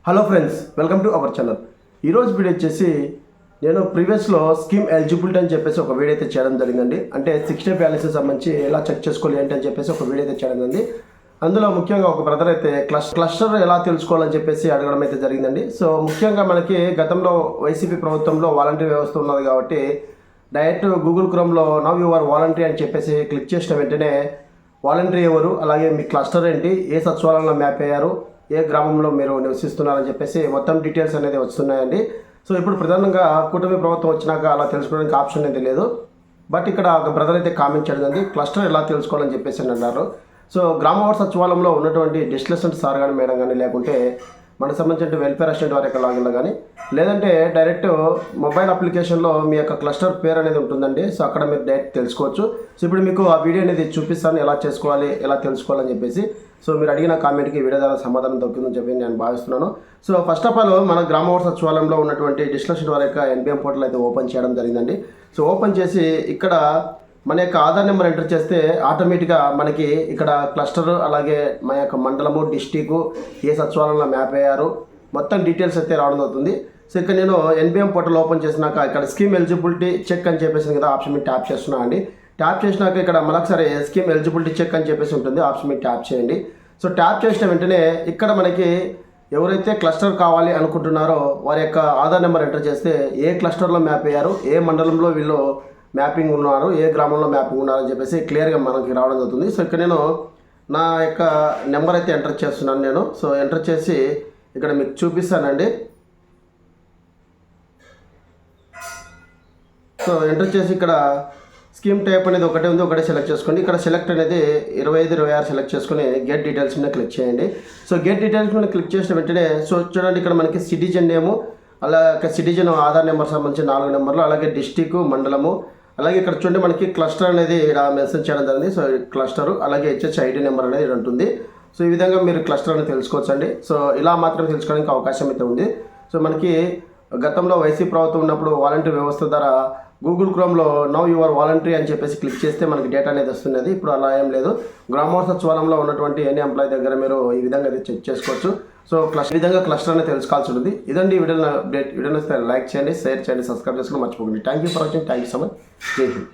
Hello friends, welcome to our channel. ఈరోజు video వచ్చేసి నేను ప్రీవియస్లో స్కీమ్ ఎలిజిబిలిటీ అని చెప్పేసి ఒక వీడియో అయితే చేయడం జరిగిందండి. అంటే 6 డే బ్యాలెన్స్ సంబంధించి ఎలా చెక్ చేసుకోవాలి ఏంటి అని చెప్పేసి ఒక వీడియో అయితే చేయడం జరిగింది. అందులో ముఖ్యంగా ఒక బ్రదర్ అయితే క్లస్టర్ ఎలా తెలుసుకోవాలని చెప్పేసి అడగడం అయితే జరిగిందండి. సో ముఖ్యంగా మనకి గతంలో వైసీపీ ప్రభుత్వంలో వాలంటీర్ వ్యవస్థ ఉన్నది కాబట్టి డైరెక్ట్ గూగుల్ క్రోమ్లో నవ్ యువర్ వాలంటరీ అని చెప్పేసి క్లిక్ చేసిన వెంటనే వాలంటరీ ఎవరు, అలాగే మీ క్లస్టర్ ఏంటి, ఏ సచివాలయంలో మ్యాప్ అయ్యారు, ఏ గ్రామంలో మీరు నివసిస్తున్నారని చెప్పేసి మొత్తం డీటెయిల్స్ అనేది వస్తున్నాయండి. సో ఇప్పుడు ప్రధానంగా కూటమి ప్రభుత్వం వచ్చినాక అలా తెలుసుకోవడానికి ఆప్షన్ అనేది లేదు. బట్ ఇక్కడ ఒక బ్రదర్ అయితే కామెంట్ చేయడం క్లస్టర్ ఎలా తెలుసుకోవాలని చెప్పేసి అన్నారు. సో గ్రామవార్డు సచివాలయంలో ఉన్నటువంటి డిస్టిలేషన్ సార్ కానీ మేడం కానీ, లేకుంటే మనకు సంబంధించిన వెల్ఫేర్ అసిస్టెంట్ వారి యొక్క లాగిన్లో కానీ, లేదంటే డైరెక్ట్ మొబైల్ అప్లికేషన్లో మీ యొక్క క్లస్టర్ పేరు అనేది ఉంటుందండి. సో అక్కడ మీరు డైరెక్ట్ తెలుసుకోవచ్చు. సో ఇప్పుడు మీకు ఆ వీడియో అనేది చూపిస్తాను, ఎలా చేసుకోవాలి, ఎలా తెలుసుకోవాలని చెప్పేసి. సో మీరు అడిగిన కామెంట్కి వీడియో ద్వారా సమాధానం దొరికిందని చెప్పి నేను భావిస్తున్నాను. సో ఫస్ట్ ఆఫ్ ఆల్ మన గ్రామవార్డు సచివాలయంలో ఉన్నటువంటి డిస్టిలేషన్ వారి యొక్క ఎన్బిఎం పోర్టల్ అయితే ఓపెన్ చేయడం జరిగిందండి. సో ఓపెన్ చేసి ఇక్కడ మన యొక్క ఆధార్ నెంబర్ ఎంటర్ చేస్తే ఆటోమేటిక్గా మనకి ఇక్కడ క్లస్టర్, అలాగే మన యొక్క మండలము, డిస్టిక్, ఏ సచివాలయంలో మ్యాప్ అయ్యారు, మొత్తం డీటెయిల్స్ అయితే రావడం అవుతుంది. సో ఇక్కడ నేను ఎన్బిఎం పోర్టల్ ఓపెన్ చేసినాక ఇక్కడ స్కీమ్ ఎలిజిబిలిటీ చెక్ అని చెప్పేసి కదా ఆప్షన్ మీద ట్యాప్ చేస్తున్నా అండి. ట్యాప్ చేసినాక ఇక్కడ మరొకసారి స్కీమ్ ఎలిజిబిలిటీ చెక్ అని చెప్పేసి ఉంటుంది, ఆప్షన్ మీద ట్యాప్ చేయండి. సో ట్యాప్ చేసిన వెంటనే ఇక్కడ మనకి ఎవరైతే క్లస్టర్ కావాలి అనుకుంటున్నారో వారి యొక్క ఆధార్ నెంబర్ ఎంటర్ చేస్తే ఏ క్లస్టర్లో మ్యాప్ అయ్యారు, ఏ మండలంలో వీళ్ళు మ్యాపింగ్ ఉన్నారు, ఏ గ్రామంలో మ్యాపింగ్ ఉన్నారని చెప్పేసి క్లియర్గా మనకి రావడం అవుతుంది. సో ఇక్కడ నేను నా యొక్క నెంబర్ అయితే ఎంటర్ చేస్తున్నాను నేను. సో ఎంటర్ చేసి ఇక్కడ మీకు చూపిస్తానండి. సో ఎంటర్ చేసి ఇక్కడ స్కీమ్ టైప్ అనేది ఒకటే ఉంది, ఒకటే సెలెక్ట్ చేసుకోండి. ఇక్కడ సెలెక్ట్ అనేది 25-26 సెలెక్ట్ చేసుకుని గెట్ డీటెయిల్స్ మీద క్లిక్ చేయండి. సో గెట్ డీటెయిల్స్ మీద క్లిక్ చేసిన వెంటనే సో చూడండి ఇక్కడ మనకి సిటిజన్ నేము, అలాగే సిటిజన్ ఆధార్ నెంబర్ సంబంధించి 4 నెంబర్లు, అలాగే డిస్టిక్, మండలము, అలాగే ఇక్కడ చూడండి మనకి క్లస్టర్ అనేది ఇక్కడ మెన్షన్ చేయడం జరిగింది. సో క్లస్టరు, అలాగే HHID నెంబర్ అనేది ఉంటుంది. సో ఈ విధంగా మీరు క్లస్టర్ అనేది తెలుసుకోవచ్చండి. సో ఇలా మాత్రమే తెలుసుకోవడానికి అవకాశం అయితే ఉంది. సో మనకి గతంలో వైసీపీ ప్రభుత్వం ఉన్నప్పుడు వాలంటీర్ వ్యవస్థ ద్వారా గూగుల్ క్రోమ్లో నవ్ యువర్ వాలంటరీ అని చెప్పేసి క్లిక్ చేస్తే మనకి డేటా అనేది వస్తున్నది. ఇప్పుడు అలా ఏం లేదు. గ్రామవార్డు సచివాలయంలో ఉన్నటువంటి ఎనీ ఎంప్లాయీ దగ్గర మీరు ఈ విధంగా అయితే చెక్ చేసుకోవచ్చు. సో ఈ విధంగా క్లస్టర్ అనేది తెలుసుకోవాల్సి ఉంటుంది. ఇదండి వీడియో అప్డేట్. వీడియోని లైక్ చేయండి, షేర్ చేయండి, సబ్స్క్రైబ్ చేసుకోవడం మర్చిపోకండి. Thank you for watching. Thank you so much. జై హింద్.